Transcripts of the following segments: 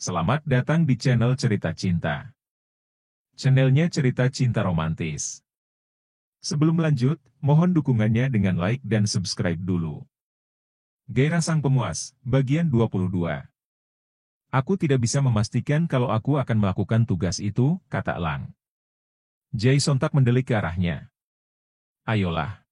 Selamat datang di channel Cerita Cinta. Channelnya Cerita Cinta Romantis. Sebelum lanjut, mohon dukungannya dengan like dan subscribe dulu. Gairah Sang Pemuas, bagian 22. Aku tidak bisa memastikan kalau aku akan melakukan tugas itu, kata Elang. Jay sontak mendelik ke arahnya. Ayolah.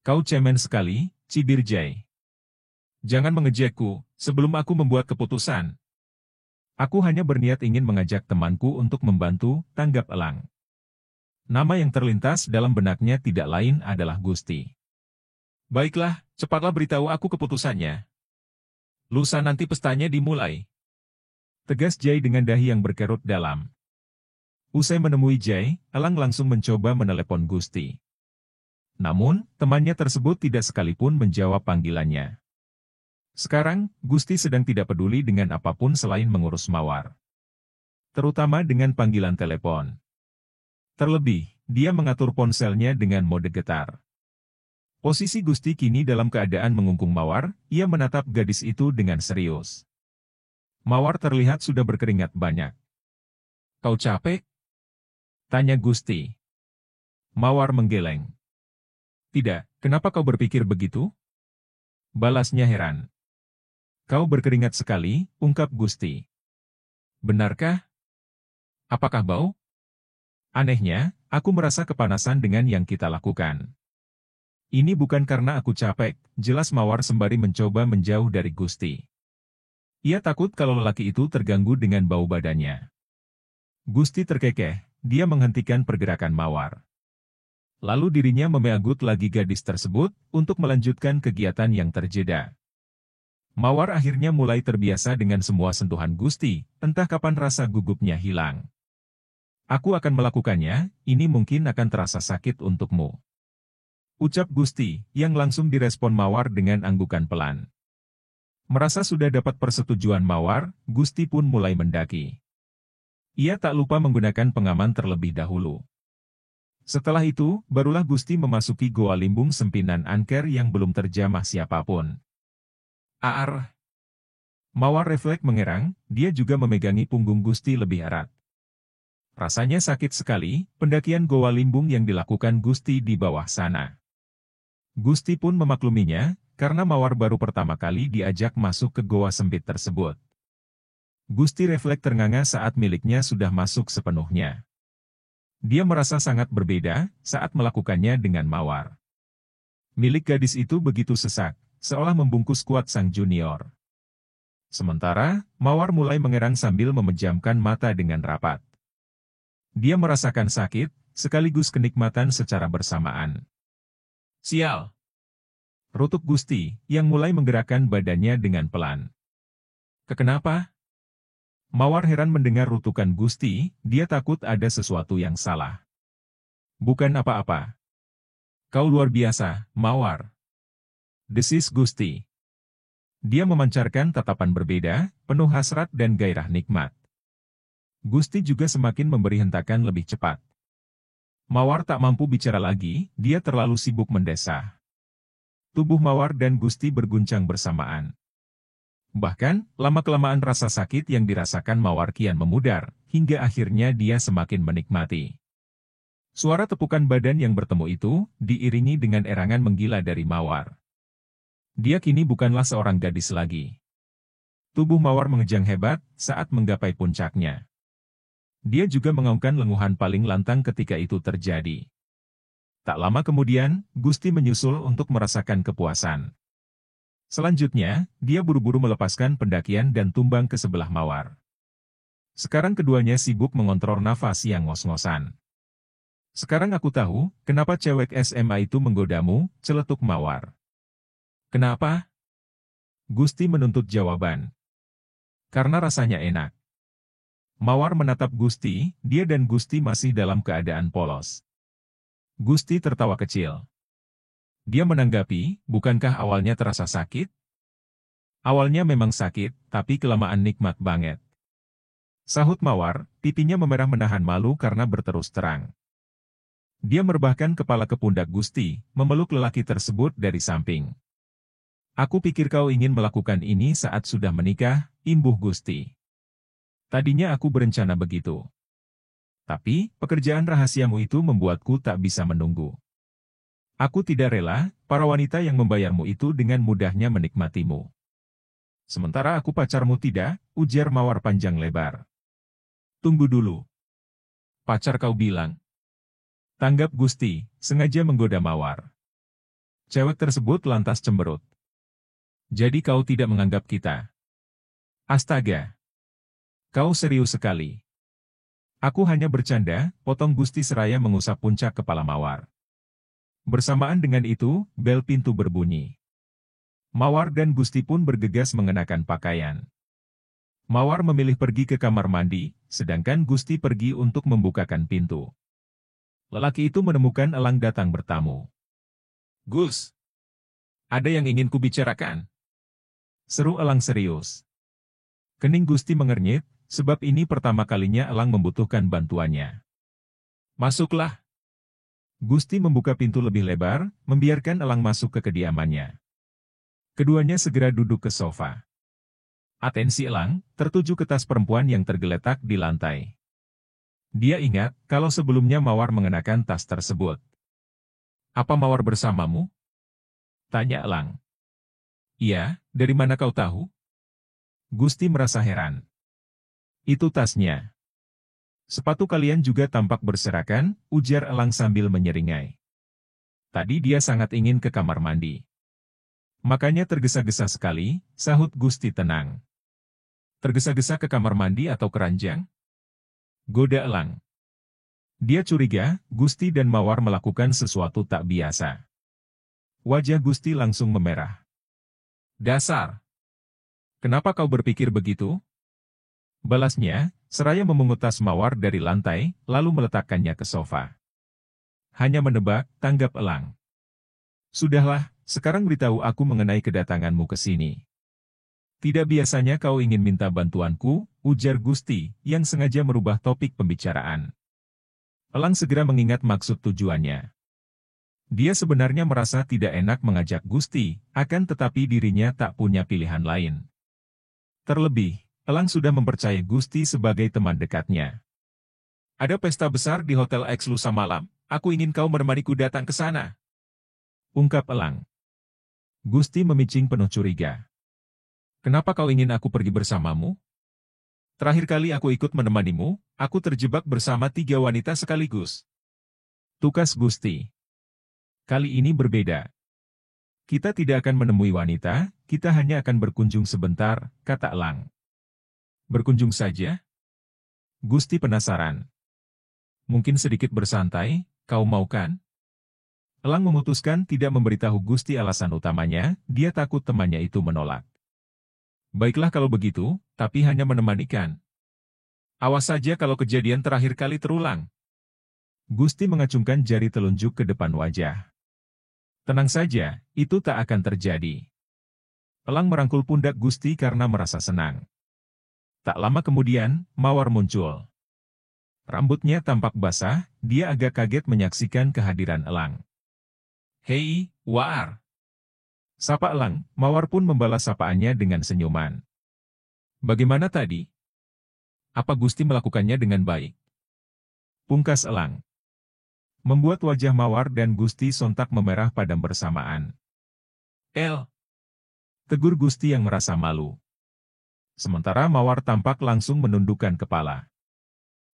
Kau cemen sekali, cibir Jay. Jangan mengejekku, sebelum aku membuat keputusan. Aku hanya berniat ingin mengajak temanku untuk membantu, tanggap Elang. Nama yang terlintas dalam benaknya tidak lain adalah Gusti. Baiklah, cepatlah beritahu aku keputusannya. Lusa nanti pestanya dimulai. Tegas Jay dengan dahi yang berkerut dalam. Usai menemui Jay, Elang langsung mencoba menelepon Gusti. Namun, temannya tersebut tidak sekalipun menjawab panggilannya. Sekarang, Gusti sedang tidak peduli dengan apapun selain mengurus Mawar. Terutama dengan panggilan telepon. Terlebih, dia mengatur ponselnya dengan mode getar. Posisi Gusti kini dalam keadaan mengungkung Mawar, ia menatap gadis itu dengan serius. Mawar terlihat sudah berkeringat banyak. Kau capek? Tanya Gusti. Mawar menggeleng. Tidak, kenapa kau berpikir begitu? Balasnya heran. Kau berkeringat sekali, ungkap Gusti. Benarkah? Apakah bau? Anehnya, aku merasa kepanasan dengan yang kita lakukan. Ini bukan karena aku capek, jelas Mawar sembari mencoba menjauh dari Gusti. Ia takut kalau lelaki itu terganggu dengan bau badannya. Gusti terkekeh, dia menghentikan pergerakan Mawar. Lalu dirinya memeagut lagi gadis tersebut untuk melanjutkan kegiatan yang terjeda. Mawar akhirnya mulai terbiasa dengan semua sentuhan Gusti, entah kapan rasa gugupnya hilang. Aku akan melakukannya, ini mungkin akan terasa sakit untukmu. Ucap Gusti, yang langsung direspon Mawar dengan anggukan pelan. Merasa sudah dapat persetujuan Mawar, Gusti pun mulai mendaki. Ia tak lupa menggunakan pengaman terlebih dahulu. Setelah itu, barulah Gusti memasuki goa limbung sempinan angker yang belum terjamah siapapun. Aar. Mawar refleks mengerang, dia juga memegangi punggung Gusti lebih erat. Rasanya sakit sekali, pendakian goa limbung yang dilakukan Gusti di bawah sana. Gusti pun memakluminya, karena Mawar baru pertama kali diajak masuk ke goa sempit tersebut. Gusti refleks ternganga saat miliknya sudah masuk sepenuhnya. Dia merasa sangat berbeda saat melakukannya dengan Mawar. Milik gadis itu begitu sesak, seolah membungkus kuat sang junior. Sementara, Mawar mulai mengerang sambil memejamkan mata dengan rapat. Dia merasakan sakit, sekaligus kenikmatan secara bersamaan. Sial! Rutuk Gusti, yang mulai menggerakkan badannya dengan pelan. Kenapa? Mawar heran mendengar rutukan Gusti, dia takut ada sesuatu yang salah. Bukan apa-apa. Kau luar biasa, Mawar. Desis Gusti. Dia memancarkan tatapan berbeda, penuh hasrat dan gairah nikmat. Gusti juga semakin memberi hentakan lebih cepat. Mawar tak mampu bicara lagi, dia terlalu sibuk mendesah. Tubuh Mawar dan Gusti berguncang bersamaan. Bahkan, lama-kelamaan rasa sakit yang dirasakan Mawar kian memudar, hingga akhirnya dia semakin menikmati. Suara tepukan badan yang bertemu itu, diiringi dengan erangan menggila dari Mawar. Dia kini bukanlah seorang gadis lagi. Tubuh Mawar mengejang hebat saat menggapai puncaknya. Dia juga mengaungkan lenguhan paling lantang ketika itu terjadi. Tak lama kemudian, Gusti menyusul untuk merasakan kepuasan. Selanjutnya, dia buru-buru melepaskan pendakian dan tumbang ke sebelah Mawar. Sekarang keduanya sibuk mengontrol nafas yang ngos-ngosan. Sekarang aku tahu, kenapa cewek SMA itu menggodamu, celetuk Mawar. Kenapa? Gusti menuntut jawaban. Karena rasanya enak. Mawar menatap Gusti, dia dan Gusti masih dalam keadaan polos. Gusti tertawa kecil. Dia menanggapi, bukankah awalnya terasa sakit? Awalnya memang sakit, tapi kelamaan nikmat banget. Sahut Mawar, pipinya memerah menahan malu karena berterus terang. Dia merebahkan kepala ke pundak Gusti, memeluk lelaki tersebut dari samping. Aku pikir kau ingin melakukan ini saat sudah menikah, imbuh Gusti. Tadinya aku berencana begitu. Tapi, pekerjaan rahasiamu itu membuatku tak bisa menunggu. Aku tidak rela, para wanita yang membayarmu itu dengan mudahnya menikmatimu. Sementara aku pacarmu tidak, ujar Mawar panjang lebar. Tunggu dulu. Pacar kau bilang. Tanggap Gusti, sengaja menggoda Mawar. Cewek tersebut lantas cemberut. Jadi kau tidak menganggap kita. Astaga. Kau serius sekali. Aku hanya bercanda, potong Gusti seraya mengusap puncak kepala Mawar. Bersamaan dengan itu, bel pintu berbunyi. Mawar dan Gusti pun bergegas mengenakan pakaian. Mawar memilih pergi ke kamar mandi, sedangkan Gusti pergi untuk membukakan pintu. Lelaki itu menemukan Elang datang bertamu. Gus, ada yang ingin kubicarakan. Seru Elang serius. Kening Gusti mengernyit, sebab ini pertama kalinya Elang membutuhkan bantuannya. Masuklah. Gusti membuka pintu lebih lebar, membiarkan Elang masuk ke kediamannya. Keduanya segera duduk ke sofa. Atensi Elang tertuju ke tas perempuan yang tergeletak di lantai. Dia ingat kalau sebelumnya Mawar mengenakan tas tersebut. Apa Mawar bersamamu? Tanya Elang. Iya, dari mana kau tahu? Gusti merasa heran. Itu tasnya. Sepatu kalian juga tampak berserakan, ujar Elang sambil menyeringai. Tadi dia sangat ingin ke kamar mandi. Makanya tergesa-gesa sekali, sahut Gusti tenang. Tergesa-gesa ke kamar mandi atau keranjang? Goda Elang. Dia curiga, Gusti dan Mawar melakukan sesuatu tak biasa. Wajah Gusti langsung memerah. Dasar! Kenapa kau berpikir begitu? Balasnya, seraya memungut tas Mawar dari lantai, lalu meletakkannya ke sofa. Hanya menebak, tanggap Elang. Sudahlah, sekarang beritahu aku mengenai kedatanganmu ke sini. Tidak biasanya kau ingin minta bantuanku, ujar Gusti, yang sengaja merubah topik pembicaraan. Elang segera mengingat maksud tujuannya. Dia sebenarnya merasa tidak enak mengajak Gusti, akan tetapi dirinya tak punya pilihan lain. Terlebih, Elang sudah mempercayai Gusti sebagai teman dekatnya. Ada pesta besar di Hotel X lusa malam, aku ingin kau menemaniku datang ke sana. Ungkap Elang. Gusti memicing penuh curiga. Kenapa kau ingin aku pergi bersamamu? Terakhir kali aku ikut menemanimu, aku terjebak bersama 3 wanita sekaligus. Tukas Gusti. Kali ini berbeda. Kita tidak akan menemui wanita, kita hanya akan berkunjung sebentar, kata Elang. Berkunjung saja? Gusti penasaran. Mungkin sedikit bersantai, kau mau kan? Elang memutuskan tidak memberitahu Gusti alasan utamanya, dia takut temannya itu menolak. Baiklah kalau begitu, tapi hanya menemanikan. Awas saja kalau kejadian terakhir kali terulang. Gusti mengacungkan jari telunjuk ke depan wajah. Tenang saja, itu tak akan terjadi. Elang merangkul pundak Gusti karena merasa senang. Tak lama kemudian, Mawar muncul. Rambutnya tampak basah, dia agak kaget menyaksikan kehadiran Elang. Hei, War! Sapa Elang, Mawar pun membalas sapaannya dengan senyuman. Bagaimana tadi? Apa Gusti melakukannya dengan baik? Pungkas Elang. Membuat wajah Mawar dan Gusti sontak memerah padam bersamaan. Tegur Gusti yang merasa malu. Sementara Mawar tampak langsung menundukkan kepala.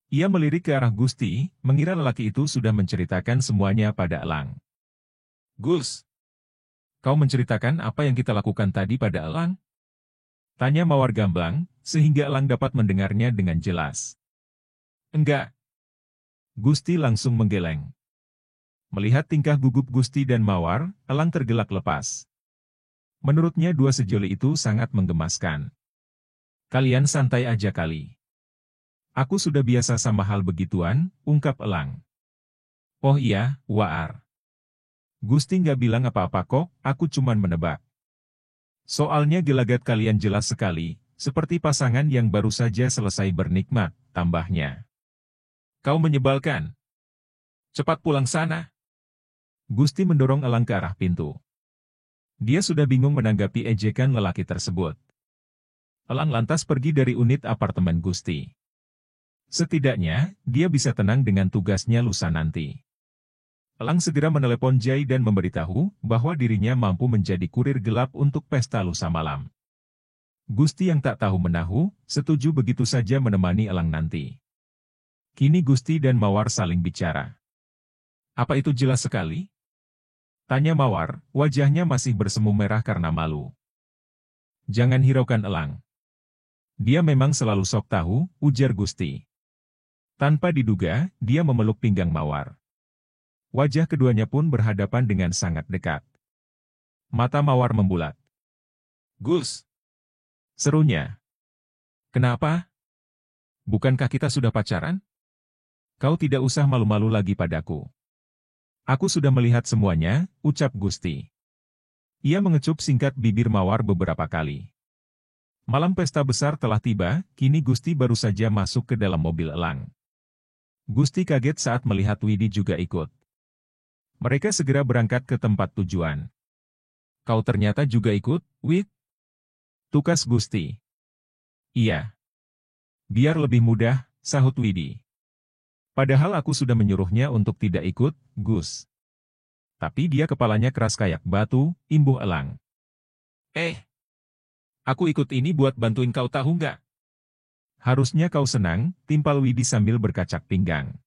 Ia melirik ke arah Gusti, mengira lelaki itu sudah menceritakan semuanya pada Elang. Gus, kau menceritakan apa yang kita lakukan tadi pada Elang? Tanya Mawar gamblang, sehingga Elang dapat mendengarnya dengan jelas. Enggak. Gusti langsung menggeleng. Melihat tingkah gugup Gusti dan Mawar, Elang tergelak lepas. Menurutnya dua sejoli itu sangat menggemaskan. Kalian santai aja kali. Aku sudah biasa sama hal begituan, ungkap Elang. Oh iya, Waar. Gusti nggak bilang apa-apa kok, aku cuman menebak. Soalnya gelagat kalian jelas sekali, seperti pasangan yang baru saja selesai bernikmat, tambahnya. Kau menyebalkan. Cepat pulang sana. Gusti mendorong Elang ke arah pintu. Dia sudah bingung menanggapi ejekan lelaki tersebut. Elang lantas pergi dari unit apartemen Gusti. Setidaknya, dia bisa tenang dengan tugasnya lusa nanti. Elang segera menelepon Jai dan memberitahu bahwa dirinya mampu menjadi kurir gelap untuk pesta lusa malam. Gusti yang tak tahu menahu, setuju begitu saja menemani Elang nanti. Kini Gusti dan Mawar saling bicara. Apa itu jelas sekali? Tanya Mawar, wajahnya masih bersemu merah karena malu. Jangan hiraukan Elang. Dia memang selalu sok tahu, ujar Gusti. Tanpa diduga, dia memeluk pinggang Mawar. Wajah keduanya pun berhadapan dengan sangat dekat. Mata Mawar membulat. Gus! Serunya. Kenapa? Bukankah kita sudah pacaran? Kau tidak usah malu-malu lagi padaku. Aku sudah melihat semuanya, ucap Gusti. Ia mengecup singkat bibir Mawar beberapa kali. Malam pesta besar telah tiba, kini Gusti baru saja masuk ke dalam mobil Elang. Gusti kaget saat melihat Widi juga ikut. Mereka segera berangkat ke tempat tujuan. Kau ternyata juga ikut, Wid? Tukas Gusti. Iya. Biar lebih mudah, sahut Widi. Padahal aku sudah menyuruhnya untuk tidak ikut, Gus. Tapi dia kepalanya keras kayak batu, imbuh Elang. Aku ikut ini buat bantuin kau tahu nggak? Harusnya kau senang, timpal Widi sambil berkacak pinggang.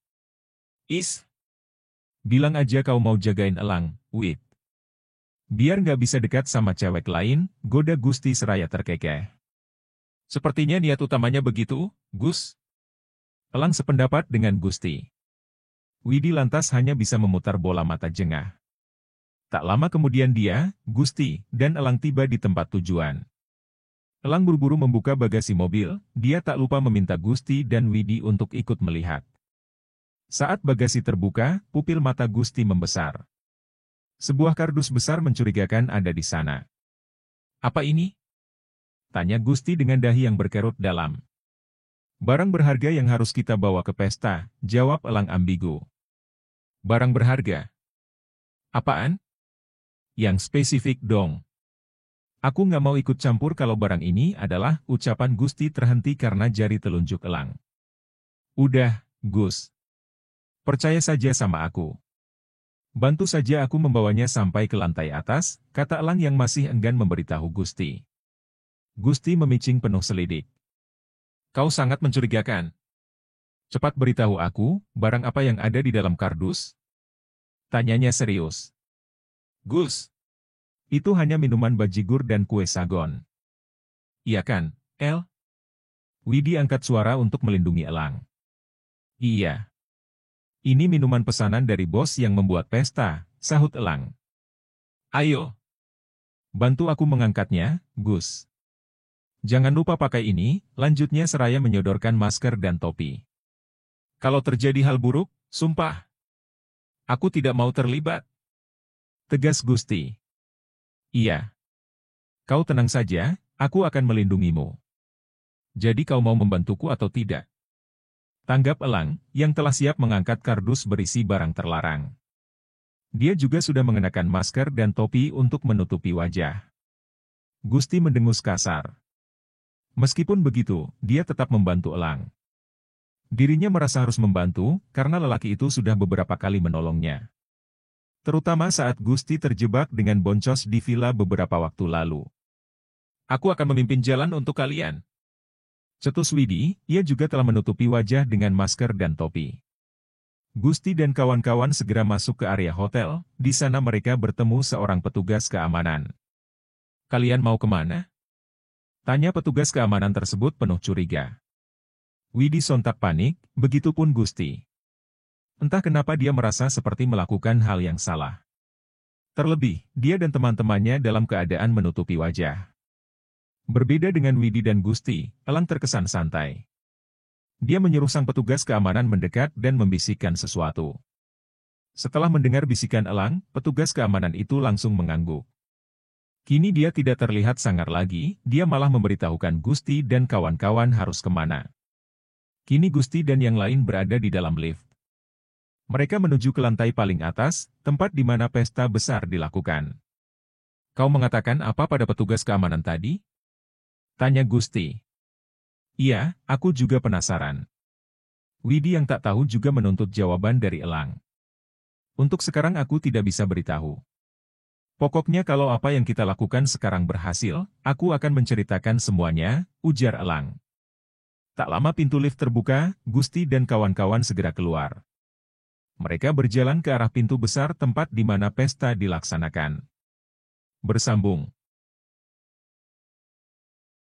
Bilang aja kau mau jagain Elang, Wid. Biar nggak bisa dekat sama cewek lain, goda Gusti seraya terkekeh. Sepertinya niat utamanya begitu, Gus. Elang sependapat dengan Gusti. Widi lantas hanya bisa memutar bola mata jengah. Tak lama kemudian dia, Gusti, dan Elang tiba di tempat tujuan. Elang buru-buru membuka bagasi mobil, dia tak lupa meminta Gusti dan Widi untuk ikut melihat. Saat bagasi terbuka, pupil mata Gusti membesar. Sebuah kardus besar mencurigakan ada di sana. Apa ini? Tanya Gusti dengan dahi yang berkerut dalam. Barang berharga yang harus kita bawa ke pesta, jawab Elang ambigu. Barang berharga? Apaan? Yang spesifik dong. Aku nggak mau ikut campur kalau barang ini adalah, ucapan Gusti terhenti karena jari telunjuk Elang. Udah, Gus. Percaya saja sama aku. Bantu saja aku membawanya sampai ke lantai atas, kata Elang yang masih enggan memberitahu Gusti. Gusti memicing penuh selidik. Kau sangat mencurigakan. Cepat beritahu aku, barang apa yang ada di dalam kardus? Tanyanya serius. Gus, itu hanya minuman bajigur dan kue sagon. Iya kan, El? Widi angkat suara untuk melindungi Elang. Iya. Ini minuman pesanan dari bos yang membuat pesta, sahut Elang. Ayo. Bantu aku mengangkatnya, Gus. Jangan lupa pakai ini, lanjutnya seraya menyodorkan masker dan topi. Kalau terjadi hal buruk, sumpah. Aku tidak mau terlibat. Tegas Gusti. Iya. Kau tenang saja, aku akan melindungimu. Jadi kau mau membantuku atau tidak? Tanggap Elang, yang telah siap mengangkat kardus berisi barang terlarang. Dia juga sudah mengenakan masker dan topi untuk menutupi wajah. Gusti mendengus kasar. Meskipun begitu, dia tetap membantu Elang. Dirinya merasa harus membantu, karena lelaki itu sudah beberapa kali menolongnya. Terutama saat Gusti terjebak dengan boncos di villa beberapa waktu lalu. Aku akan memimpin jalan untuk kalian. Cetus Widi, ia juga telah menutupi wajah dengan masker dan topi. Gusti dan kawan-kawan segera masuk ke area hotel, di sana mereka bertemu seorang petugas keamanan. Kalian mau kemana? Tanya petugas keamanan tersebut penuh curiga. Widi sontak panik, begitupun Gusti. Entah kenapa dia merasa seperti melakukan hal yang salah. Terlebih, dia dan teman-temannya dalam keadaan menutupi wajah. Berbeda dengan Widi dan Gusti, Elang terkesan santai. Dia menyuruh sang petugas keamanan mendekat dan membisikkan sesuatu. Setelah mendengar bisikan Elang, petugas keamanan itu langsung mengangguk. Kini dia tidak terlihat sangar lagi, dia malah memberitahukan Gusti dan kawan-kawan harus kemana. Kini Gusti dan yang lain berada di dalam lift. Mereka menuju ke lantai paling atas, tempat di mana pesta besar dilakukan. Kau mengatakan apa pada petugas keamanan tadi? Tanya Gusti. Iya, aku juga penasaran. Widi yang tak tahu juga menuntut jawaban dari Elang. Untuk sekarang aku tidak bisa beritahu. Pokoknya kalau apa yang kita lakukan sekarang berhasil, aku akan menceritakan semuanya, ujar Elang. Tak lama pintu lift terbuka, Gusti dan kawan-kawan segera keluar. Mereka berjalan ke arah pintu besar tempat di mana pesta dilaksanakan. Bersambung.